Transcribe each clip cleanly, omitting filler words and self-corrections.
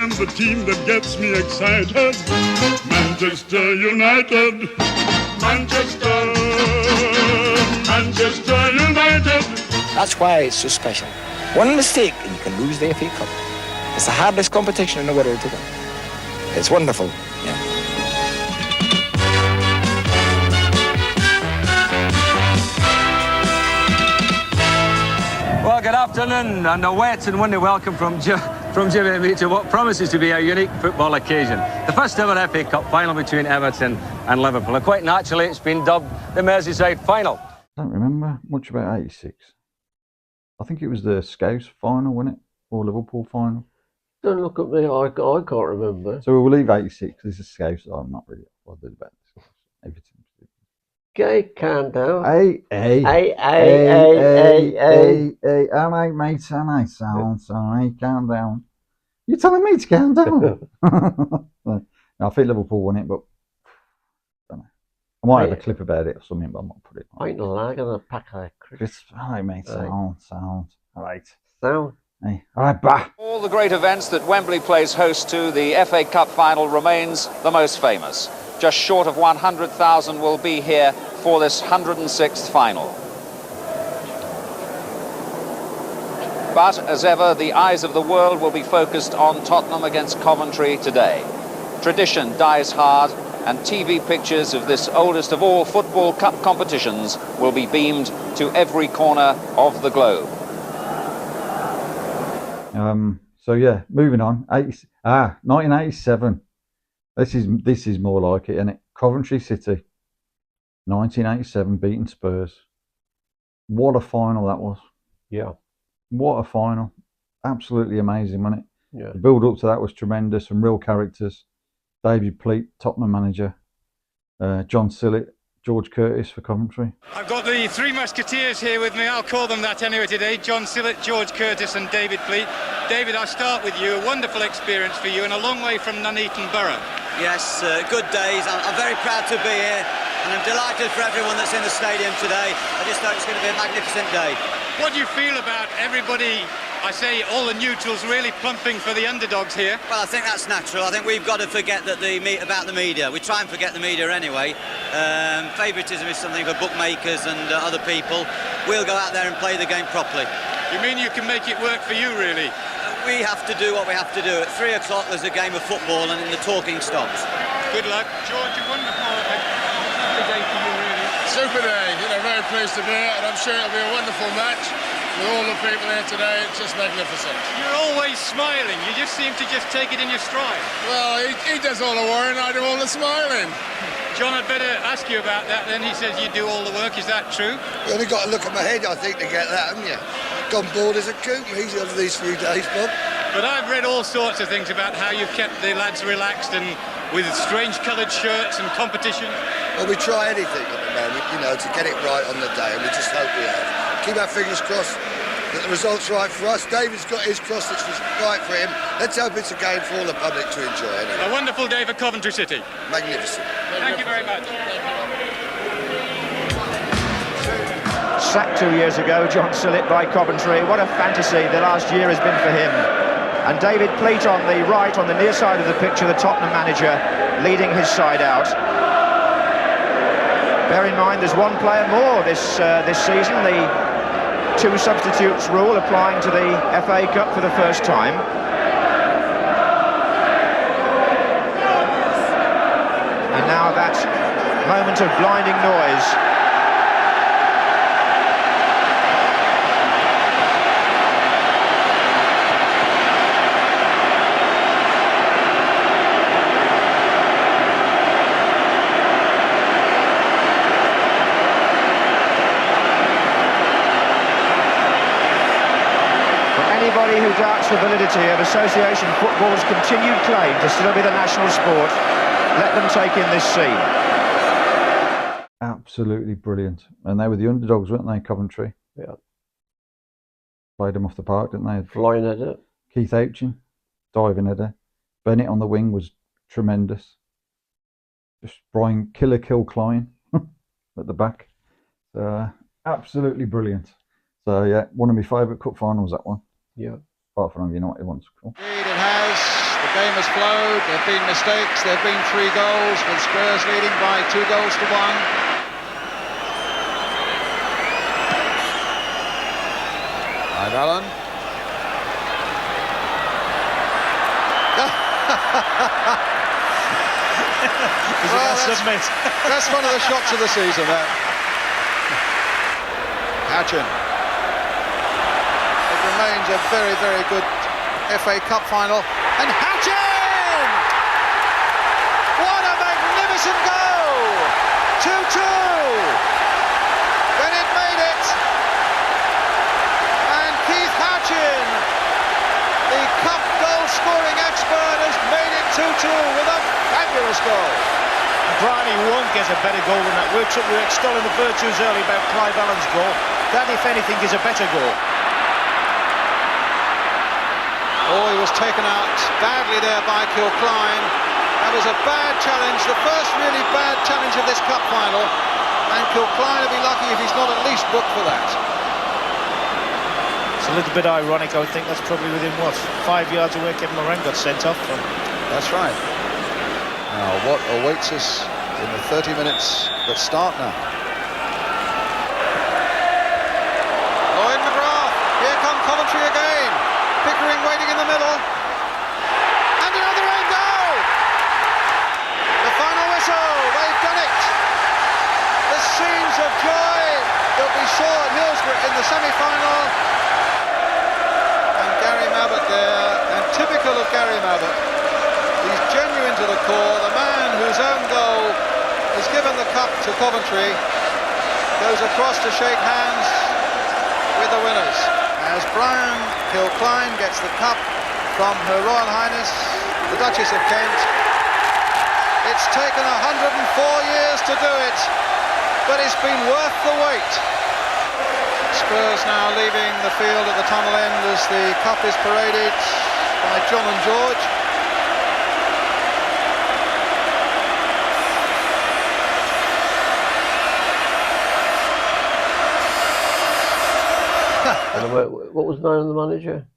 And the team that gets me excited, Manchester United, Manchester United. That's why it's so special. One mistake and you can lose the FA Cup. It's the hardest competition in the world to win. It's wonderful. Yeah. Well, good afternoon, and a wet and windy welcome from Jimmy and me to what promises to be a unique football occasion. The first ever FA Cup final between Everton and Liverpool. And quite naturally, it's been dubbed the Merseyside final. I don't remember much about 86. I think it was the Scouse final, wasn't it? Or Liverpool final. Don't look at me, I can't remember. So we'll leave 86. This is Scouse. I'm not really bothered about this. Everything. Okay, calm down. Hey, all right, mate, all right, sorry, calm down. You're telling me to calm down? No, I think Liverpool won it, but I don't know. I might have a clip about it or something, but I might put it on. I ain't no lag on a pack of crisps. All right, mate, sound. All right. Sound. Hey, all right, bah. All the great events that Wembley plays host to, the FA Cup final remains the most famous. Just short of 100,000 will be here for this 106th final. But as ever, the eyes of the world will be focused on Tottenham against Coventry today. Tradition dies hard, and TV pictures of this oldest of all football cup competitions will be beamed to every corner of the globe. So yeah, moving on. 1987. This is more like it, isn't it? Coventry City, 1987, beating Spurs. What a final that was! Yeah. What a final! Absolutely amazing, wasn't it? Yeah. The build up to that was tremendous. Some real characters. David Pleat, Tottenham manager. John Sillett, George Curtis for Coventry. I've got the three musketeers here with me. I'll call them that anyway today. John Sillett, George Curtis and David Pleat. David, I'll start with you. A wonderful experience for you and a long way from Nuneaton Borough. Yes, good days. I'm very proud to be here and I'm delighted for everyone that's in the stadium today. I just thought it's going to be a magnificent day. What do you feel about everybody, I say all the neutrals, really pumping for the underdogs here? Well, I think that's natural. I think we've got to forget that about the media. We try and forget the media anyway. Favouritism is something for bookmakers and other people. We'll go out there and play the game properly. You mean you can make it work for you, really? We have to do what we have to do. At 3 o'clock there's a game of football and then the talking stops. Good luck. George, a wonderful day for you, really. Super day, very pleased to be here, and I'm sure it'll be a wonderful match with all the people here today. It's just magnificent. You're always smiling. You just seem to just take it in your stride. Well, he does all the worrying, I do all the smiling. John, I'd better ask you about that then. He says you do all the work. Is that true? You only got to look at my head, I think, to get that, haven't you? Gone bored as a coot over these few days, Bob. But I've read all sorts of things about how you've kept the lads relaxed and with strange coloured shirts and competition. Well, we try anything at the moment, to get it right on the day, and we just hope we have. Keep our fingers crossed that the result's right for us. David's got his cross that's right for him. Let's hope it's a game for all the public to enjoy anyway. A wonderful day for Coventry City. Magnificent. Thank you very much. Sacked 2 years ago, John Sillett by Coventry. What a fantasy the last year has been for him. And David Pleat on the right, on the near side of the picture, the Tottenham manager, leading his side out. Bear in mind there's one player more this season, the two substitutes rule applying to the FA Cup for the first time. And now that moment of blinding noise. Anybody who doubts the validity of association football's continued claim to still be the national sport, let them take in this scene. Absolutely brilliant. And they were the underdogs, weren't they, Coventry? Yeah. Played them off the park, didn't they? Flying at it. Keith Aitchen, diving header. Bennett on the wing was tremendous. Just Brian Kill Klein at the back. Absolutely brilliant. So yeah, one of my favourite cup finals, that one. Yeah. Apart from United ones. Cool. Indeed it has. The game has flowed. There have been mistakes. There have been 3 goals, with Spurs leading by 2 goals to 1. Clive Allen. That's one of the shots of the season, that. Hatchin. It remains a very, very good FA Cup final. And Hatchin! What a magnificent goal! 2-2! Bennett made it. And Keith Hatchin, the cup goal-scoring expert, has made it 2-2 with a fabulous goal. Bryony won't get a better goal than that. We were extolling the virtues early about Clive Allen's goal. That, if anything, is a better goal. Oh, he was taken out badly there by Kilcline. That was a bad challenge, the first really bad challenge of this cup final. And Kilcline will be lucky if he's not at least booked for that. It's a little bit ironic. I would think that's probably within, what, 5 yards of where Kevin Moran got sent off from. That's right. Now, what awaits us in the 30 minutes that start now? Lloyd McGrath, here come Coventry again. Pickering waiting in the middle. And another own goal! The final whistle, they've done it! The scenes of joy that we saw at Hillsborough in the semi-final. And Gary Mabbutt there, and typical of Gary Mabbutt. He's genuine to the core. The man whose own goal has given the cup to Coventry goes across to shake hands with the winners. As Brian Kilcline gets the cup from Her Royal Highness, the Duchess of Kent. It's taken 104 years to do it, but it's been worth the wait. Spurs now leaving the field at the tunnel end as the cup is paraded by John and George. What was the name of the manager?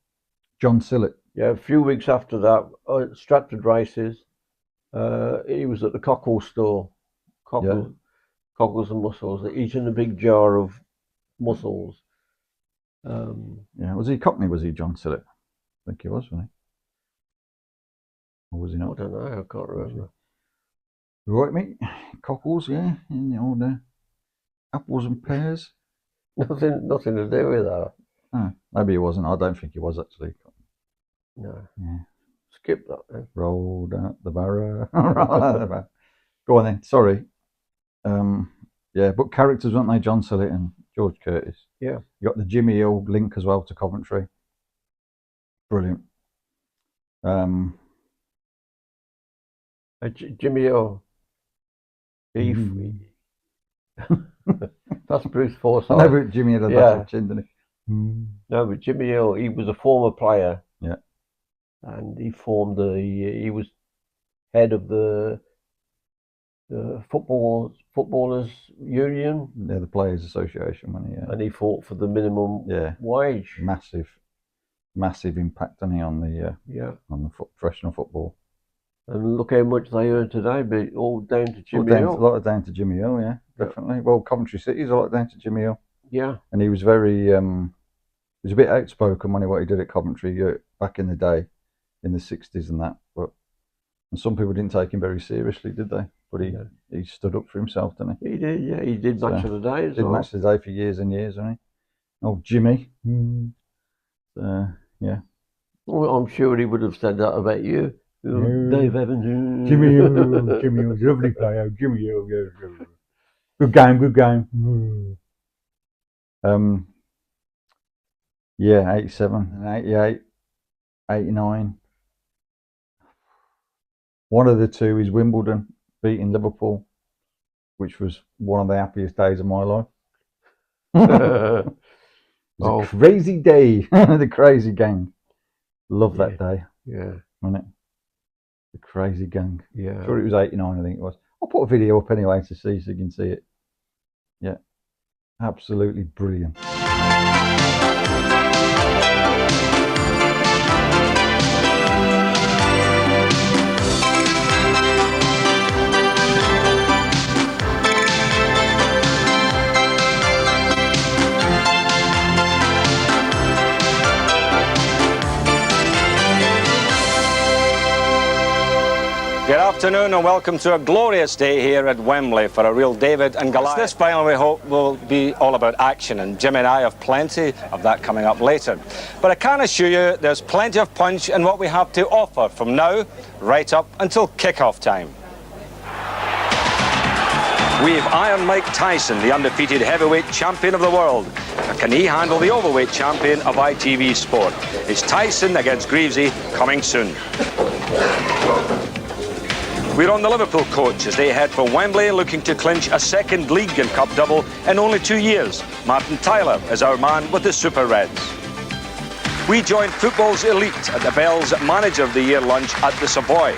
John Sillett. Yeah, a few weeks after that, at Stratford Races, he was at the Cockle store. Cockles and mussels, eating a big jar of mussels. Yeah, was he Cockney? Was he John Sillett? I think he was, wasn't he? Or was he not? I don't know, I can't remember. Right, mate. Cockles, yeah, in the old apples and pears. Nothing to do with that. Oh, maybe he wasn't. I don't think he was actually. No. Yeah. Skip that then. Rolled out the barrow. Go on then. Sorry. Yeah, but characters, weren't they? John Sillett and George Curtis. Yeah. You got the Jimmy Hill link as well to Coventry. Brilliant. Jimmy Hill. That's Bruce Forsyth. I know, but Jimmy had a chin, didn't he? No, but Jimmy Hill, he was a former player. Yeah. And he formed he was head of the footballers union. Yeah, the Players Association, when he. And he fought for the minimum wage. Massive impact on on the professional football. And look how much they earn today, but all down to Jimmy Hill. A lot down to Jimmy Hill, yeah, definitely. Well, Coventry City's a lot down to Jimmy Hill. Yeah. And he was very, he was a bit outspoken when what he did at Coventry back in the day, in the 60s and that. And some people didn't take him very seriously, did they? But he stood up for himself, didn't he? He did, yeah. He did Match of the Day as well. Did Match of the Day for years and years, didn't he? Oh, Jimmy. Yeah. Well, I'm sure he would have said that about you. Dave Evans. Jimmy Hill, lovely player. Jimmy Hill, good game. Yeah, 87, 88, 89. One of the two is Wimbledon beating Liverpool, which was one of the happiest days of my life. It was a crazy day. The crazy gang. Love that day. Yeah. Wasn't it? The crazy gang. Yeah. I'm sure it was 89, I think it was. I'll put a video up anyway to see so you can see it. Yeah. Absolutely brilliant. Good afternoon and welcome to a glorious day here at Wembley for a real David and Goliath. This final we hope will be all about action, and Jimmy and I have plenty of that coming up later. But I can assure you there's plenty of punch in what we have to offer from now right up until kick-off time. We've Iron Mike Tyson, the undefeated heavyweight champion of the world. Now, can he handle the overweight champion of ITV Sport? It's Tyson against Greavesy coming soon. We're on the Liverpool coach as they head for Wembley looking to clinch a second league and cup double in only 2 years. Martin Tyler is our man with the Super Reds. We join football's elite at the Bell's Manager of the Year lunch at the Savoy.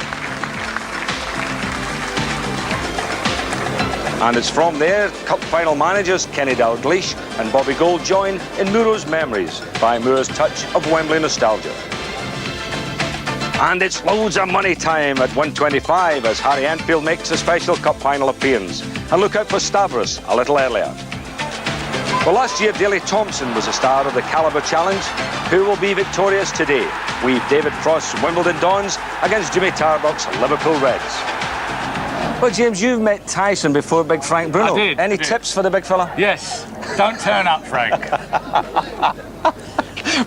And it's from there, Cup final managers Kenny Dalglish and Bobby Gould join in Muro's Memories by Muro's touch of Wembley nostalgia. And it's loads of money time at 1:25 as Harry Enfield makes a special Cup final appearance. And look out for Stavros a little earlier. Well, last year Daley Thompson was the star of the Calibre Challenge. Who will be victorious today? We've David Frost's Wimbledon Dons against Jimmy Tarbuck's Liverpool Reds. Well, James, you've met Tyson before, Big Frank Bruno. I did. Any tips for the big fella? Yes. Don't turn up, Frank.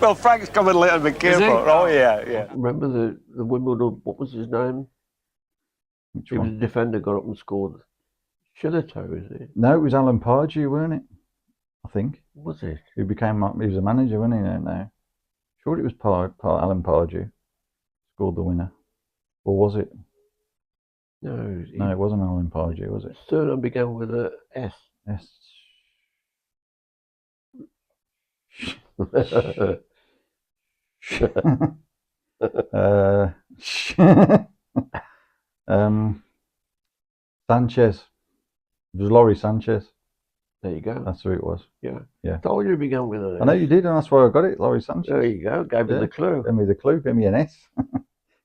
Well, Frank's coming later, be careful. Oh, yeah. Remember the Wimbledon, what was his name? Which He was one? a defender, got up and scored. Shillito, is it? No, it was Alan Pardew, weren't it? I think. Was it? He was a manager, wasn't he, now? Sure it was Alan Pardew. Scored the winner. Or was it? No, No, it wasn't Alan Pardew, was it? surname began with a S. Yes. Sanchez. It was Laurie Sanchez. There you go. That's who it was. Yeah. Yeah. Told you it began with an S. I know you did, and that's why I got it, Laurie Sanchez. There you go. Gave me the clue. Give me the clue. Give me an S.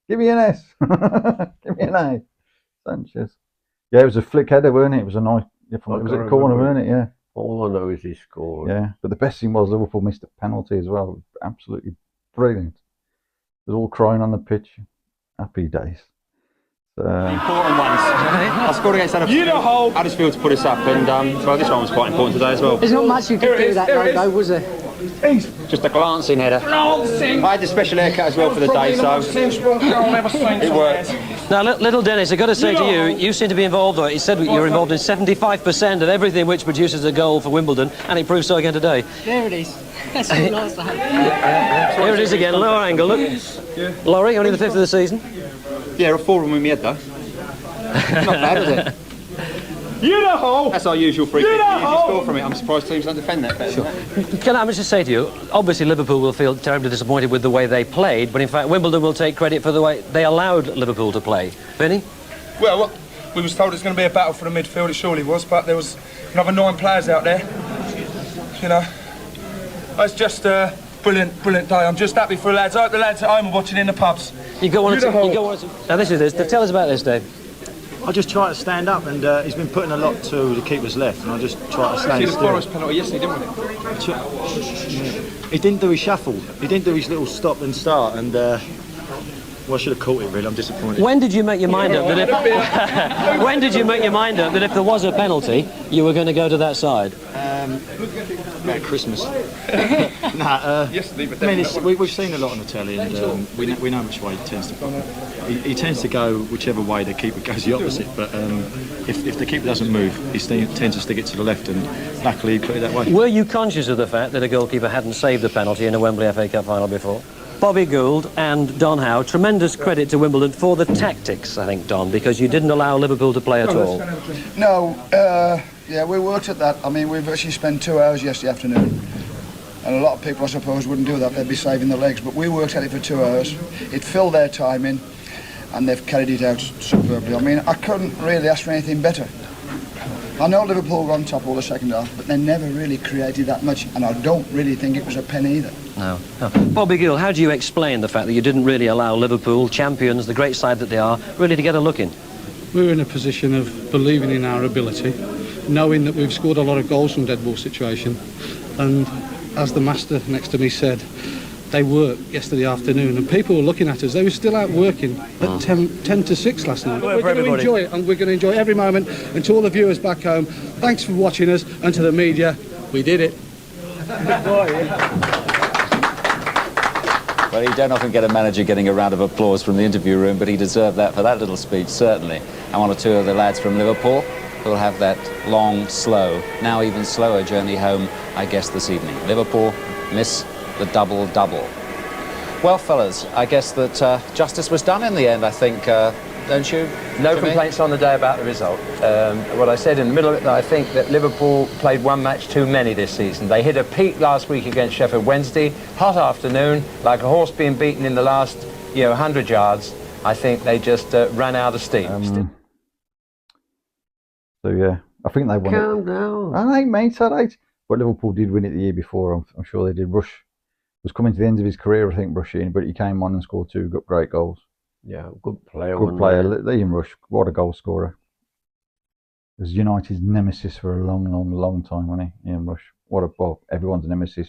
Give me an S. Give me an A. Sanchez. Yeah, it was a flick header, weren't it? It was a nice. It was at corner, weren't it? Yeah. All I know is he scored. Yeah, but the best thing was Liverpool missed a penalty as well. Absolutely brilliant. They're all crying on the pitch. Happy days. Important ones. I scored against Huddersfield to put us up, and well, this one was quite important today as well. There's not much you could do that though, was there? Just a glancing header. I had the special haircut as well for the day, so it worked. Now, little Dennis, I've got to say to you, you seem to be involved, or he said you're involved in 75% of everything which produces a goal for Wimbledon, and it proves so again today. There it is. That's all nice to have. Here it is again, lower angle, look. Yeah. Laurie, only the 5th of the season. Yeah, a 4 with my head though. Not bad, is it? That's our usual free kick. We usually score from it. I'm surprised teams don't defend that better. Sure. Can I just say to you, obviously Liverpool will feel terribly disappointed with the way they played, but in fact Wimbledon will take credit for the way they allowed Liverpool to play. Vinny? Well, we was told it was going to be a battle for the midfield, it surely was, but there was another 9 players out there. You know, it's just a brilliant day. I'm just happy for the lads. I hope the lads at home are watching in the pubs. You got one. Now this is this. Tell us about this, Dave. I just try to stand up, and he's been putting a lot to the keeper's left, and I just try to stand still. still. The Forest penalty yesterday, didn't we? He didn't do his shuffle. He didn't do his little stop and start, and well, I should have caught it. Really, I'm disappointed. When did you make your mind up that if when did you make your mind up that if there was a penalty, you were going to go to that side? About Christmas. Yesterday, but I mean, we've seen a lot on the telly, and we know which way he tends to go. He tends to go whichever way the keeper goes the opposite, but if the keeper doesn't move, he tends to stick it to the left, and luckily he put it that way. Were you conscious of the fact that a goalkeeper hadn't saved a penalty in a Wembley FA Cup final before? Bobby Gould and Don Howe, tremendous credit to Wimbledon for the tactics, I think, Don, because you didn't allow Liverpool to play at all. No, yeah, we worked at that. I mean, we've actually spent 2 hours yesterday afternoon. And a lot of people, I suppose, wouldn't do that. They'd be saving their legs. But we worked at it for 2 hours. It filled their time in, and they've carried it out superbly. I mean, I couldn't really ask for anything better. I know Liverpool were on top all the second half, but they never really created that much, and I don't really think it was a pen either. No. Bobby Gould, how do you explain the fact that you didn't really allow Liverpool, champions, the great side that they are, really to get a look in? We're in a position of believing in our ability, knowing that we've scored a lot of goals from dead ball situation, and as the master next to me said, they worked yesterday afternoon, and people were looking at us. They were still out working at 10 to 6 last night. We're going to enjoy it, and we're going to enjoy every moment. And to all the viewers back home, thanks for watching us, and to the media, we did it. Well, you don't often get a manager getting a round of applause from the interview room, but he deserved that for that little speech, certainly. And one or two of the lads from Liverpool who'll have that long, slow, now even slower journey home, I guess, this evening. Liverpool miss the double-double. Well, fellas, I guess that justice was done in the end, I think, don't you? No complaints on the day about the result. What I said in the middle of it, that I think that Liverpool played one match too many this season. They hit a peak last week against Sheffield Wednesday, hot afternoon, like a horse being beaten in the last, 100 yards. I think they just ran out of steam. So yeah, I think they won Calm it. down. I ain't, mate, all right. But Liverpool did win it the year before. I'm sure they did. Rush was coming to the end of his career, I think, Rushing, but he came on and scored 2 great goals. Yeah, good player. Good player. Liam Rush, what a goal scorer. He was United's nemesis for a long, long, long time, wasn't he? Ian Rush. Everyone's nemesis.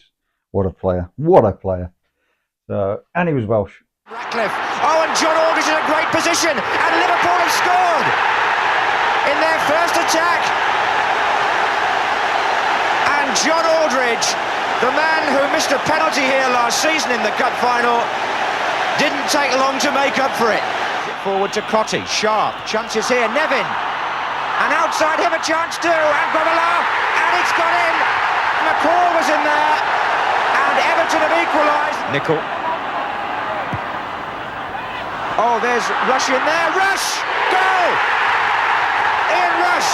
What a player. What a player. And he was Welsh. Ratcliffe. Oh, and John Aldridge in a great position, and Liverpool have scored in their first attack. And John Aldridge, the man who missed a penalty here last season in the cup final, didn't take long to make up for it. Forward to Cottee, sharp, chances here, Nevin. And outside him a chance too, and Grobbelaar, and it's gone in. McCall was in there, and Everton have equalised. Nicol. Oh, there's Rush in there, Rush! Goal! Ian Rush!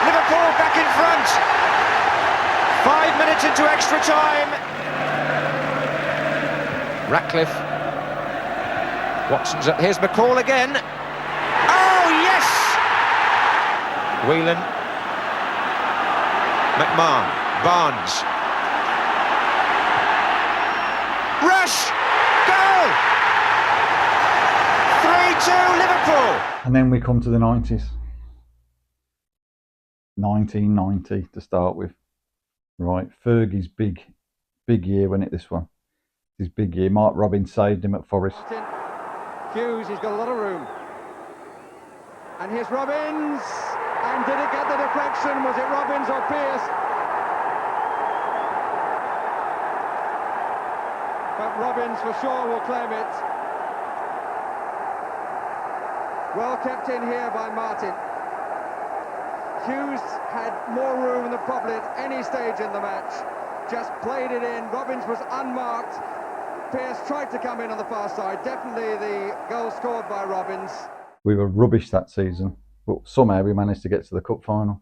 Liverpool back in front. 5 minutes into extra time. Ratcliffe. Watson's up. Here's McCall again. Oh, yes! Whelan. McMahon. Barnes. Rush! Goal! 3-2 Liverpool. And then we come to the 90s. 1990 to start with. Right, Fergie's big year, wasn't it, this one? His big year. Mark Robins saved him at Forest. Hughes, he's got a lot of room. And here's Robins. And did it get the deflection? Was it Robins or Pearce? But Robins for sure will claim it. Well kept in here by Martin. Hughes had more room than probably at any stage in the match. Just played it in. Robins was unmarked. Pearce tried to come in on the far side. Definitely the goal scored by Robins. We were rubbish that season, but somehow we managed to get to the cup final.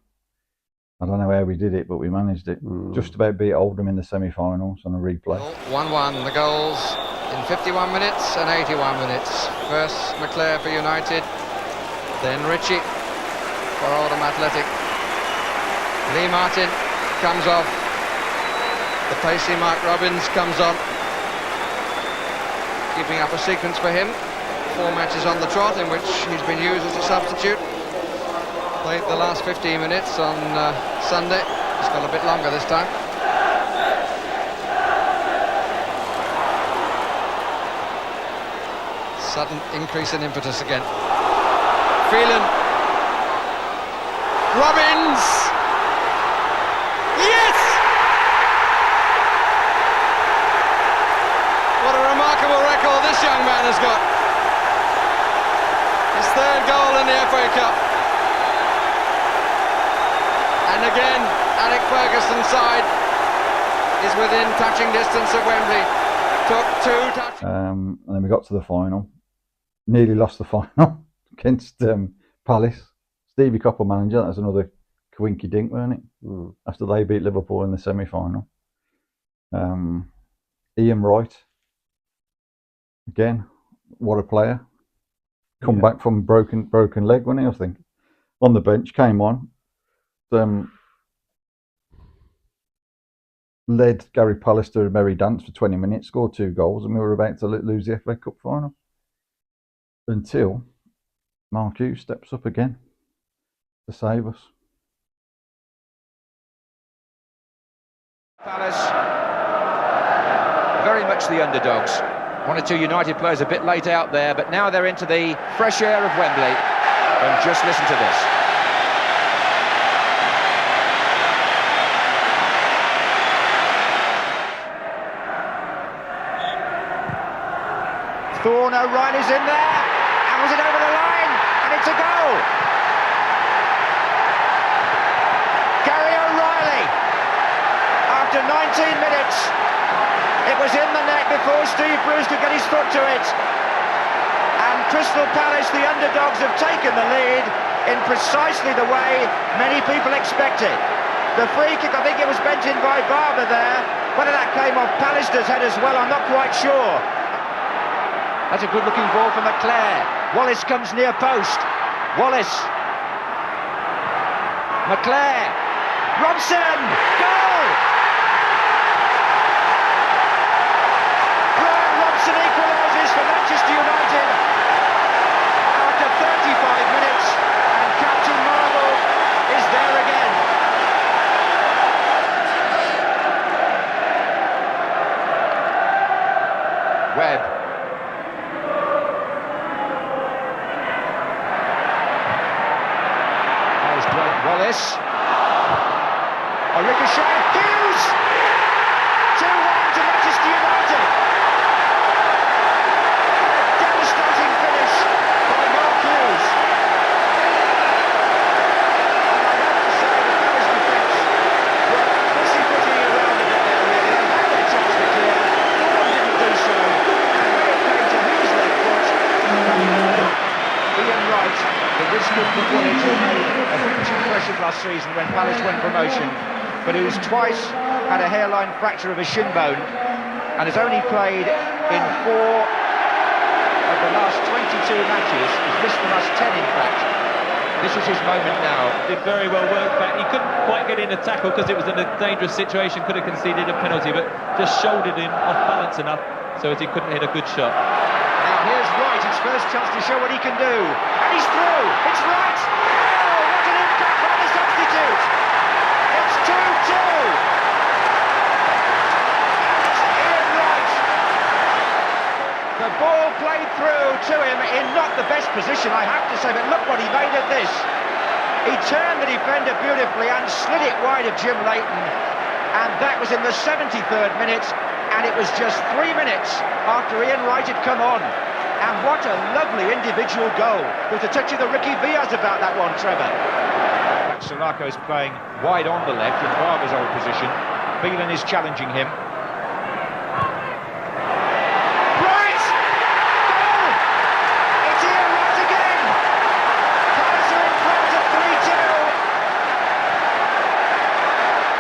I don't know how we did it, but we managed it. Just about beat Oldham in the semi-finals on a replay. 1-1, the goals in 51 minutes and 81 minutes. First McClare for United, then Ritchie for Oldham Athletic. Lee Martin comes off. The pacey Mark Robins comes on. Keeping up a sequence for him. 4 matches on the trot in which he's been used as a substitute. Played the last 15 minutes on Sunday. It's got a bit longer this time. Sudden increase in impetus again. Phelan. Robins! Yes! What a remarkable record this young man has got. His 3rd goal in the FA Cup. And again, Alec Ferguson's side is within touching distance of Wembley. Took 2 touches. And then we got to the final. Nearly lost the final against Palace. Stevie Coppell manager, that was another coinky dink, weren't it? After they beat Liverpool in the semi-final. Ian Wright. Again, what a player. Come back from broken leg, wasn't he, I think? On the bench, came on. Led Gary Pallister to a merry dance for 20 minutes, scored 2 goals, and we were about to lose the FA Cup final. Until Mark Hughes steps up again to save us. Palace very much backs the underdogs. One or two United players a bit late out there, but now they're into the fresh air of Wembley. And just listen to this. Thorne O'Reilly's in there, and was it over the line? And it's a goal. Gary O'Reilly, after 19 minutes, it was in the net before Steve Bruce could get his foot to it. And Crystal Palace, the underdogs, have taken the lead in precisely the way many people expected. The free kick, I think it was bent in by Barber there. Whether that came off Pallister's head as well, I'm not quite sure. That's a good-looking ball from McClare. Wallace comes near post. Wallace. McClare. Robson. Goal! Brian Robson equalises for Manchester United after 35 minutes, and Captain Marvel is there again. Webb. Wallace. A ricochet. Hughes! 2-1 to Manchester United. A devastating finish by Mark Hughes. And I have to say the Palace defence were pussyfooting around a bit there, really. They had their chance to clear. Fulham didn't do so. And when it came to Hughes' left foot, Ian Wright, the Riskin footballer who made a huge impression last season when Palace won promotion, but who's twice had a hairline fracture of a shin bone and has only played in 4 of the last 22 matches. He's missed the last 10, in fact. This is his moment now. Did very well work back. He couldn't quite get in a tackle because it was in a dangerous situation, could have conceded a penalty, but just shouldered him off balance enough so as he couldn't hit a good shot. Now here's Wright, his first chance to show what he can do. And he's through! It's Wright! Oh, what an impact by the substitute! It's 2-2! And it's Ian Wright. The ball played through to him in not the best position, I have to say, but look what he made of this. He turned the defender beautifully and slid it wide of Jim Leighton. And that was in the 73rd minute. And it was just 3 minutes after Ian Wright had come on. And what a lovely individual goal. There's a touch of the Ricky Vias about that one, Trevor. Sirako is playing wide on the left in Barber's old position. Phelan is challenging him. Wright! Goal! It's Ian Wright again! Palace are in front at 3-2.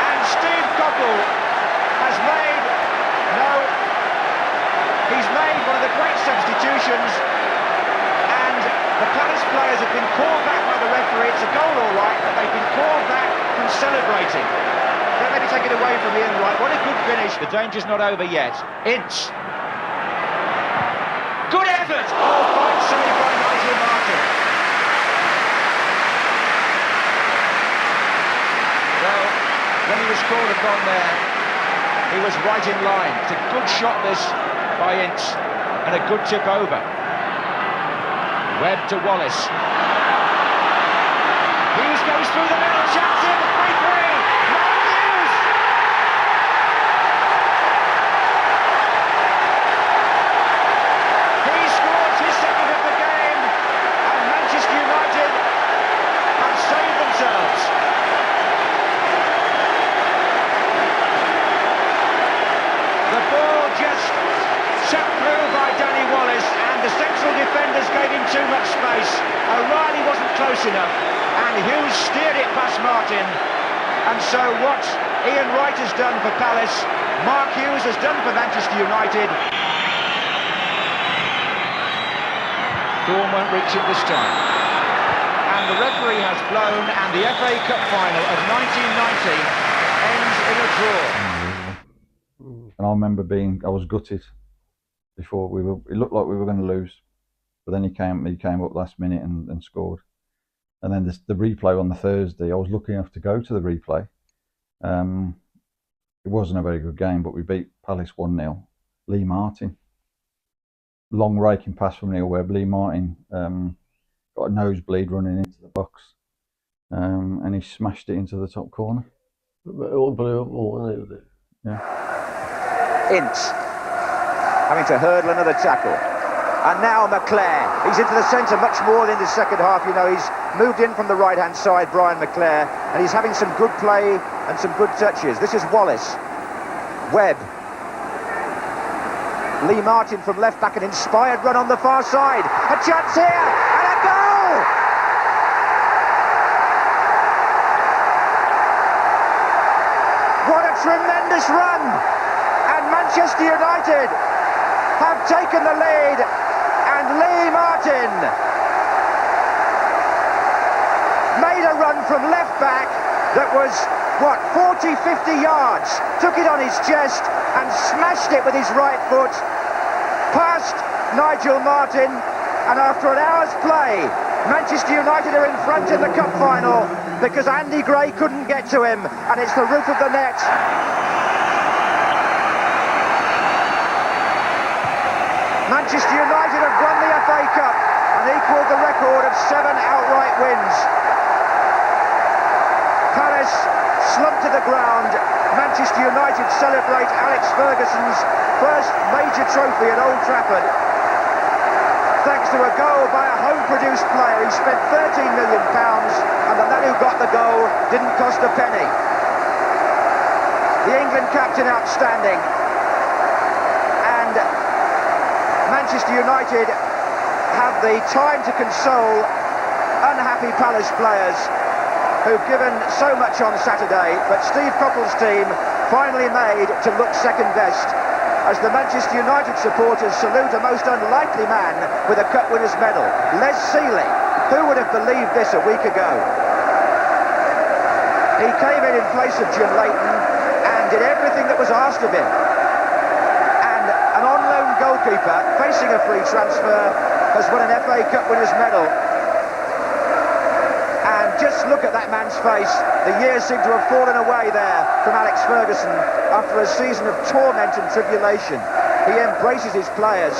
And Steve Coppell has made he's made one of the great substitutions, and the Palace players have been called back by the referee. It's a goal all right, but they've been called back from celebrating. Don't let me take it away from Ian Wright. What a good finish. The danger's not over yet. Ince. Good effort! Oh, fine save by Nigel Martin. Well, when he was called upon there, he was right in line. It's a good shot, this, by Ince, and a good tip over. Webb to Wallace. Hughes goes through the middle, chance in, 3-3. Mark Hughes! He scores his second of the game, and Manchester United have saved themselves. The ball just shot through by Danny Wallace, and the central defenders gave him too much space. O'Reilly wasn't close enough, and Hughes steered it past Martin. And so what Ian Wright has done for Palace, Mark Hughes has done for Manchester United. Thorne won't reach it this time. And the referee has blown, and the FA Cup final of 1990 ends in a draw. And I remember I was gutted before it looked like we were going to lose, but then he came up last minute and scored. And then the replay on the Thursday, I was lucky enough to go to the replay. It wasn't a very good game, but we beat Palace 1-0. Lee Martin. Long raking pass from Neil Webb. Lee Martin got a nosebleed running into the box, and he smashed it into the top corner. Unbelievable, wasn't it? Yeah. Ince having to hurdle another tackle. And now McClare. He's into the centre much more in the second half. You know, he's moved in from the right-hand side, Brian McClare, and he's having some good play and some good touches. This is Wallace. Webb. Lee Martin from left back, an inspired run on the far side. A chance here, and a goal! What a tremendous run! And Manchester United have taken the lead, and Lee Martin made a run from left back that was, what, 40, 50 yards, took it on his chest and smashed it with his right foot past Nigel Martin, and after an hour's play, Manchester United are in front in the cup final because Andy Gray couldn't get to him, and it's the roof of the net. Manchester United have won the FA Cup and equalled the record of 7 outright wins. Palace slumped to the ground. Manchester United celebrate Alex Ferguson's first major trophy at Old Trafford, thanks to a goal by a home-produced player who spent £13 million, and the lad who got the goal didn't cost a penny. The England captain outstanding, and Manchester United have the time to console unhappy Palace players who've given so much on Saturday, but Steve Coppell's team finally made to look second best as the Manchester United supporters salute a most unlikely man with a Cup Winners' medal, Les Sealey. Who would have believed this a week ago? He came in place of Jim Leighton and did everything that was asked of him. And an on-loan goalkeeper facing a free transfer has won an FA Cup Winners' medal. And just look at that man's face. The years seem to have fallen away there from Alex Ferguson after a season of torment and tribulation. He embraces his players.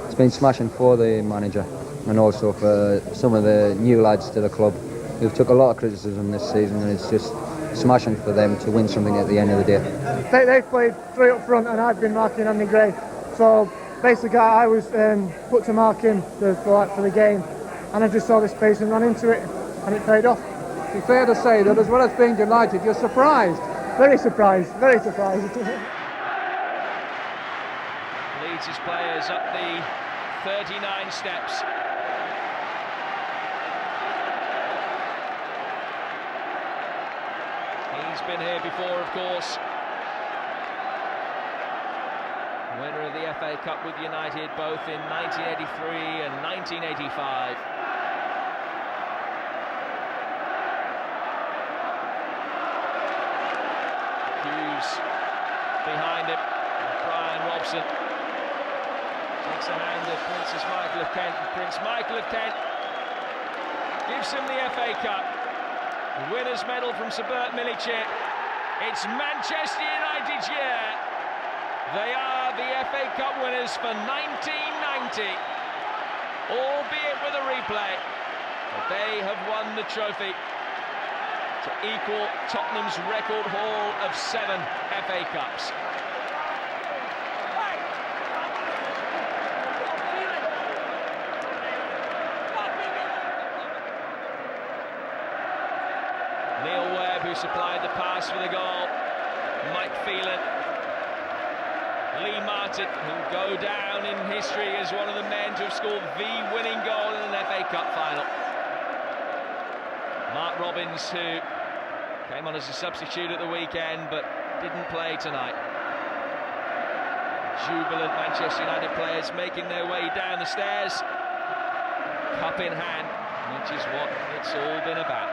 It's been smashing for the manager and also for some of the new lads to the club who've took a lot of criticism this season, and it's just smashing for them to win something at the end of the day. They played 3 up front and I've been marking Andy Gray. So basically I was put to mark him for the game, and I just saw the space and ran into it, and it paid off. It's fair to say that as well as being delighted, you're surprised. Very surprised, very surprised. Leads his players up the 39 steps. He's been here before, of course. Winner of the FA Cup with United both in 1983 and 1985. Hughes behind him. Brian Robson takes a hand of Princess Michael of Kent. Prince Michael of Kent gives him the FA Cup. The winner's medal from Sir Bert Millichip. It's Manchester United's year. They are the FA Cup winners for 1990, albeit with a replay. But they have won the trophy to equal Tottenham's record haul of 7 FA Cups. Neil Webb, who supplied the pass for the goal. Mike Phelan. Lee Martin, who go down in history as one of the men to have scored the winning goal in an FA Cup final. Mark Robbins, who came on as a substitute at the weekend but didn't play tonight. Jubilant Manchester United players making their way down the stairs, cup in hand, which is what it's all been about.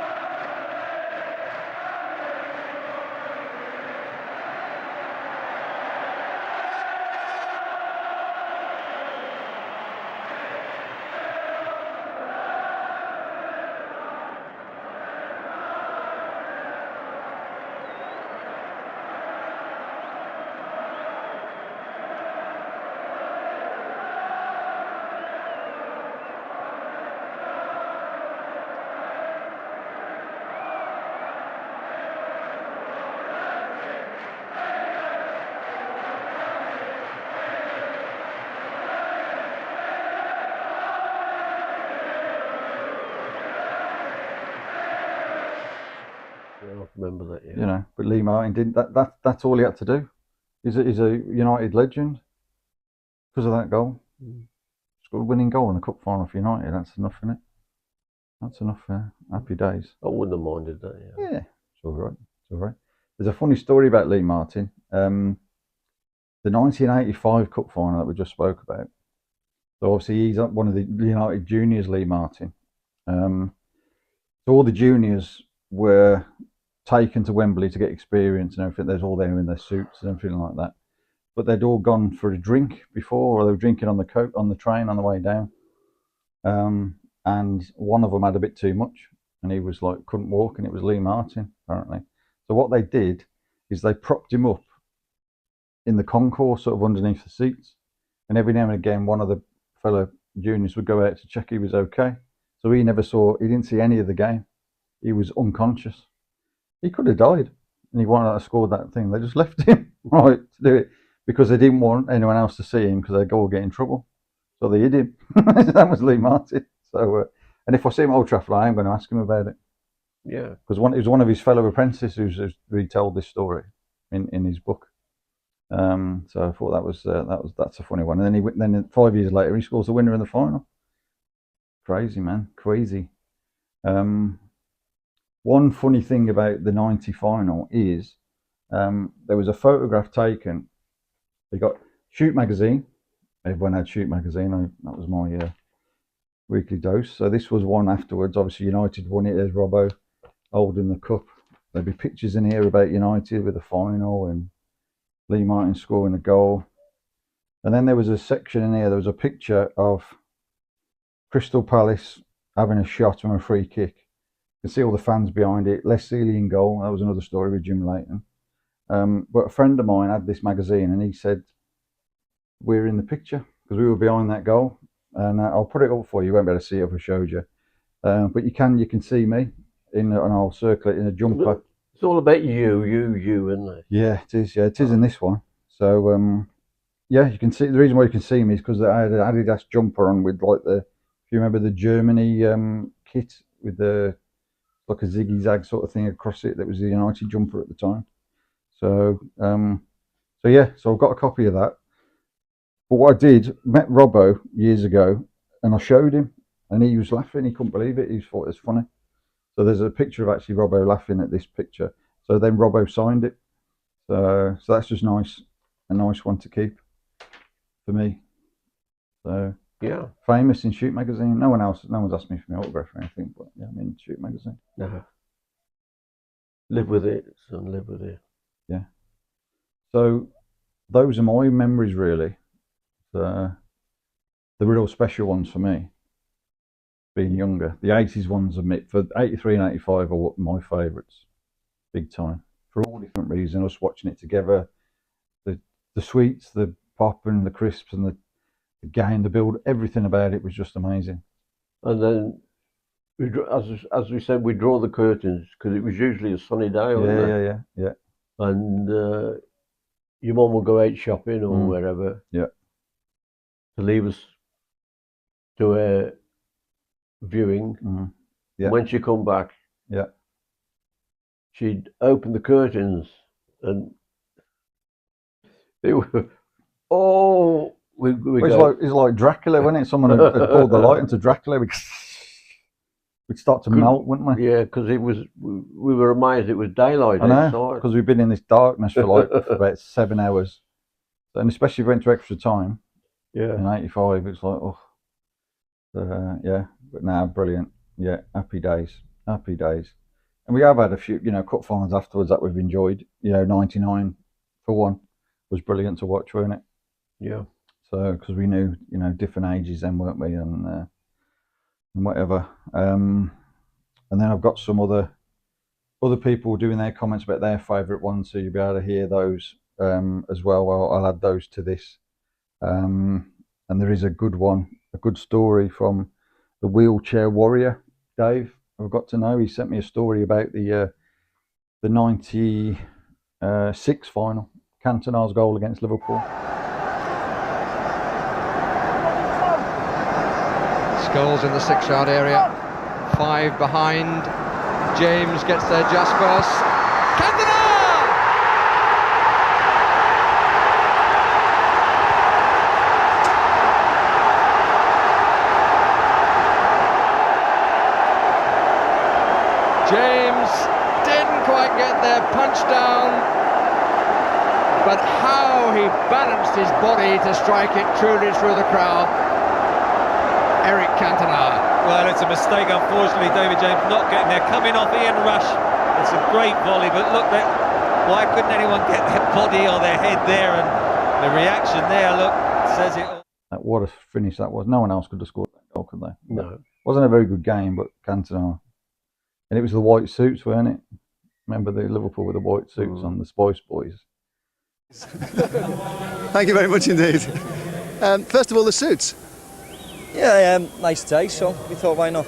I remember that. Yeah. You know, but Lee Martin didn't. That's all he had to do. He's a United legend because of that goal. Scored a winning goal in the cup final for United. That's enough, isn't it? That's enough. Happy days. I wouldn't have minded that. Yeah. Yeah, it's all right. It's all right. There's a funny story about Lee Martin. The 1985 cup final that we just spoke about. So obviously he's one of the United juniors, Lee Martin. So all the juniors were taken to Wembley to get experience and everything. There's all there in their suits and everything like that. But they'd all gone for a drink before, or they were drinking on the train on the way down. And one of them had a bit too much, and he was like couldn't walk, and it was Lee Martin apparently. So what they did is they propped him up in the concourse, sort of underneath the seats, and every now and again one of the fellow juniors would go out to check he was okay. So he didn't see any of the game. He was unconscious. He could have died, and he wouldn't have scored that thing. They just left him right to do it because they didn't want anyone else to see him because they'd go get in trouble. So they hid him. That was Lee Martin. So, and if I see him at Old Trafford, I am going to ask him about it. Yeah, because it was one of his fellow apprentices who's retold this story in his book. So I thought that's a funny one. And then 5 years later, he scores the winner in the final. Crazy, man, crazy. One funny thing about the '90 final is there was a photograph taken. They got Shoot magazine. Everyone had Shoot magazine. That was my weekly dose. So this was one afterwards. Obviously, United won it. There's Robbo holding the cup. There'll be pictures in here about United with the final and Lee Martin scoring a goal. And then there was a section in here. There was a picture of Crystal Palace having a shot from a free kick. You can see all the fans behind it. Les Sealey in goal. That was another story with Jim Leighton. But a friend of mine had this magazine, and he said, we're in the picture because we were behind that goal. And I'll put it up for you. You won't be able to see it if I showed you. But you can see me and I'll circle it in a jumper. It's all about you, isn't it? Yeah, it is. Yeah, it is in this one. So yeah, you can see the reason why you can see me is because I had an Adidas jumper on with like if you remember the Germany kit with like a ziggy zag sort of thing across it. That was the United jumper at the time. So yeah, so I've got a copy of that. But what I did, met Robbo years ago, and I showed him, and he was laughing. He couldn't believe it. He thought it was funny. So there's a picture of actually Robbo laughing at this picture. So then Robbo signed it. So that's just nice, a nice one to keep for me. So yeah, famous in Shoot magazine. No one's asked me for my autograph or anything, but yeah, I'm in Shoot magazine. No. Live with it, son. Live with it. Yeah. So those are my memories, really. The real special ones for me, being younger. The 80s ones, for 83 and 85 are my favourites, big time, for all different reasons. Us watching it together, the sweets, the pop and the crisps and the game, the build, everything about it was just amazing. And then, as we said, we draw the curtains because it was usually a sunny day. Yeah. And your mum would go out shopping or wherever. Yeah. To leave us to a viewing. Yeah. When she come back, yeah, she'd open the curtains and they were it's like Dracula, wasn't it? Someone had pulled the light into Dracula. We'd start to melt, wouldn't we? Yeah, because we were amazed it was daylight outside. Because we've been in this darkness for about 7 hours, and especially if we went to extra time. Yeah. In 85, it's like, yeah, but now brilliant. Yeah, happy days. And we have had a few, cup finals afterwards that we've enjoyed. 99 for one was brilliant to watch, wasn't it? Yeah. So, because we knew, different ages then, weren't we? And whatever. And then I've got some other people doing their comments about their favourite ones, so you'll be able to hear those as well. I'll add those to this. And there is a good one, a good story from the wheelchair warrior, Dave. I've got to know. He sent me a story about the 96 final, Cantona's goal against Liverpool. Scholes in the 6-yard area, 5 behind. James gets there just first. Cantona! James didn't quite get there, punched down, but how he balanced his body to strike it truly through the crowd. Eric Cantona. Well, it's a mistake, unfortunately, David James not getting there. Coming off Ian Rush, it's a great volley, but look, why couldn't anyone get their body or their head there? And the reaction there, look, says it all. What a finish that was. No one else could have scored that goal, could they? No. Wasn't a very good game, but Cantona. And it was the white suits, weren't it? Remember the Liverpool with the white suits on, the Spice Boys. Thank you very much indeed. First of all, the suits. Yeah, nice taste, so we thought, why not?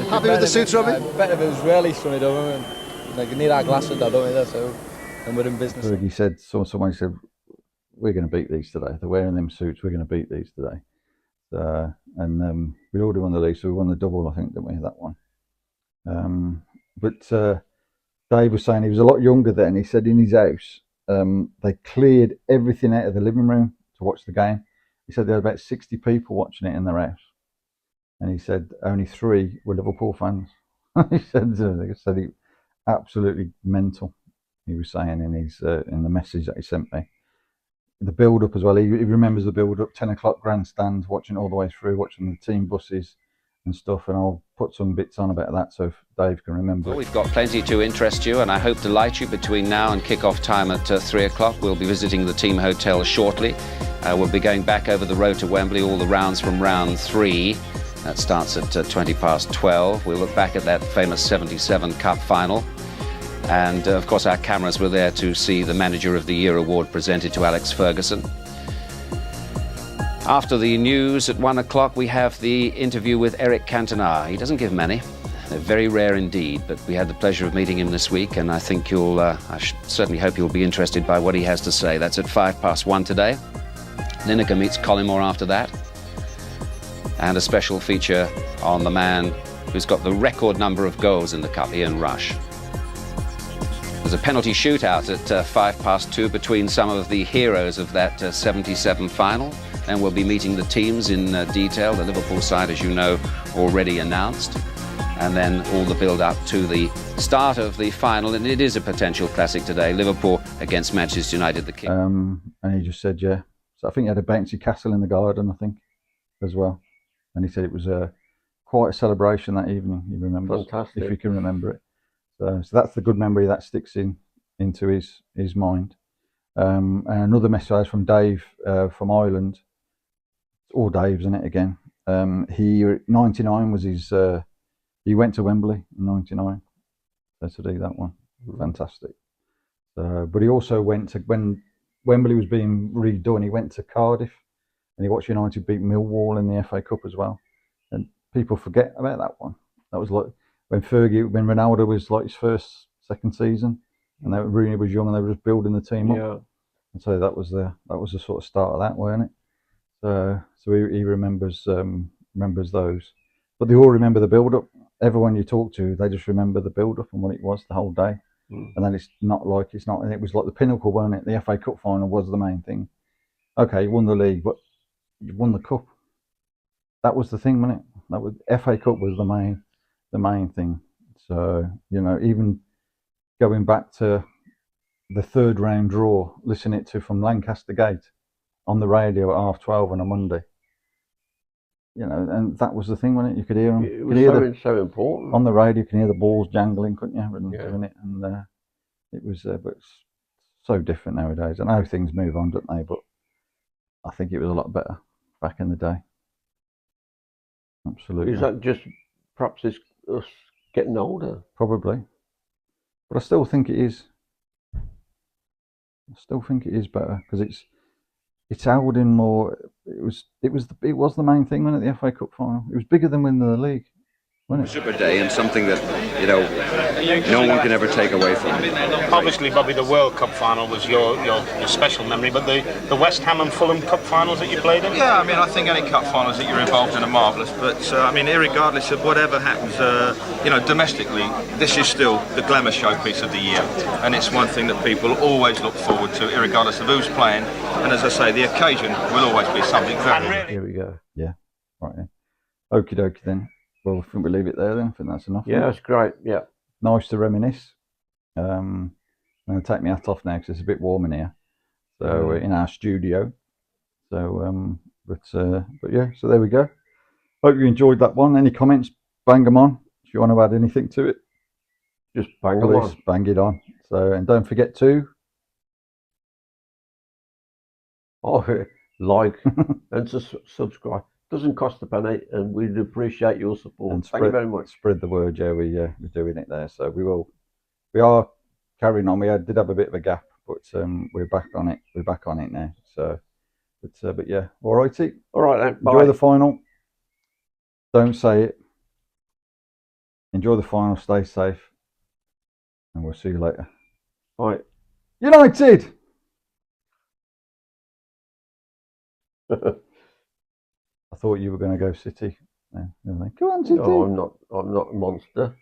Happy with the suits, Robbie? Better if it was really sunny, don't we? Like, you need our glasses, don't we? So, and we're in business. Fergie said, someone said, we're going to beat these today. They're wearing them suits, we're going to beat these today. And we already won the league, so we won the double, I think, didn't we, that one? But Dave was saying he was a lot younger then. He said in his house, they cleared everything out of the living room to watch the game. He said there were about 60 people watching it in their house. And he said only 3 were Liverpool fans. He said he absolutely mental, he was saying in his in the message that he sent me. The build-up as well, he remembers the build-up, 10 o'clock grandstand, watching all the way through, watching the team buses and stuff, and I'll put some bits on about that so if Dave can remember. Well, we've got plenty to interest you, and I hope delight you between now and kick-off time at 3 o'clock. We'll be visiting the team hotel shortly. We'll be going back over the road to Wembley, all the rounds from round 3. That starts at 12:20. We'll look back at that famous 77 Cup final. And, of course, our cameras were there to see the Manager of the Year award presented to Alex Ferguson. After the news at 1 o'clock, we have the interview with Eric Cantona. He doesn't give many. They're very rare indeed, but we had the pleasure of meeting him this week, and I think I certainly hope you'll be interested by what he has to say. That's at 1:05 today. Lineker meets Collymore after that. And a special feature on the man who's got the record number of goals in the Cup, Ian Rush. There's a penalty shootout at 2:05 between some of the heroes of that 77 final. And we'll be meeting the teams in detail. The Liverpool side, as you know, already announced. And then all the build-up to the start of the final. And it is a potential classic today. Liverpool against Manchester United, the King. And he just said, yeah. So I think he had a bouncy castle in the garden, I think, as well. And he said it was quite a celebration that evening, he remembers. Fantastic. If you can remember it. So that's the good memory that sticks into his mind. And another message from Dave from Ireland. All Dave's in it again. 99 was his. He went to Wembley in 99 to do that one. Fantastic. But he also went to, when Wembley was being redone, he went to Cardiff and he watched United beat Millwall in the FA Cup as well. And people forget about that one. That was like when Ronaldo was like his second season, and Rooney was young and they were just building the team up. Yeah. And so that was the sort of start of that, wasn't it? So he remembers those, but they all remember the build-up. Everyone you talk to, they just remember the build-up and what it was the whole day. And then it's not. And it was like the pinnacle, wasn't it? The FA Cup final was the main thing. Okay, you won the league, but you won the cup. That was the thing, wasn't it? That was FA Cup was the main thing. So even going back to the 3rd round draw, listening to from Lancaster Gate on the radio at 12:30 on a Monday. And that was the thing, wasn't it? You could hear them. It was so important. On the radio, you can hear the balls jangling, couldn't you? Doing it, and it was, but it's so different nowadays. I know things move on, don't they? But I think it was a lot better back in the day. Absolutely. Is that just perhaps it's us getting older? Probably, but I still think it is. I still think it is better because it's held in more. It was the main thing, wasn't it? The FA Cup final. It was bigger than winning the league. Super day and something that, you know, no one can ever take away from you. Obviously, Bobby, the World Cup final was your special memory, but the West Ham and Fulham Cup finals that you played in? Yeah, I mean, I think any cup finals that you're involved in are marvellous, but I mean, irregardless of whatever happens, you know, domestically, this is still the glamour showpiece of the year, and it's one thing that people always look forward to, irregardless of who's playing, and as I say, the occasion will always be something very... Here we go. Yeah, right then. Okie dokie then. Well, I think we'll leave it there then. I think that's enough. Yeah, that's great. Yeah. Nice to reminisce. I'm going to take my hat off now because it's a bit warm in here. So in our studio. So, but yeah, so there we go. Hope you enjoyed that one. Any comments? Bang them on. If you want to add anything to it, just bang them on. Bang it on. So, and don't forget to like and subscribe. Doesn't cost a penny, and we'd appreciate your support. And Thank you very much. Spread the word, yeah. We're doing it there, so we are carrying on. We did have a bit of a gap, but we're back on it. We're back on it now. So, but yeah, all righty. All right then. Enjoy Bye. the final. Don't say it. Enjoy the final. Stay safe, and we'll see you later. Bye. United. I thought you were going to go City. No, go on, City. No, I'm not a monster.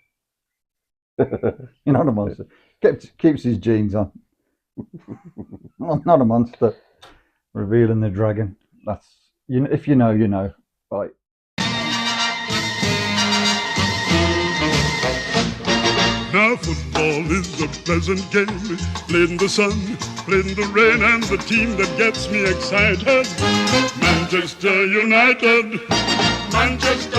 You're not a monster. Keeps his jeans on. Not a monster. Revealing the dragon. That's if you know, you know. Bye. Now football is a pleasant game, played in the sun, played in the rain, and the team that gets me excited, Manchester United, Manchester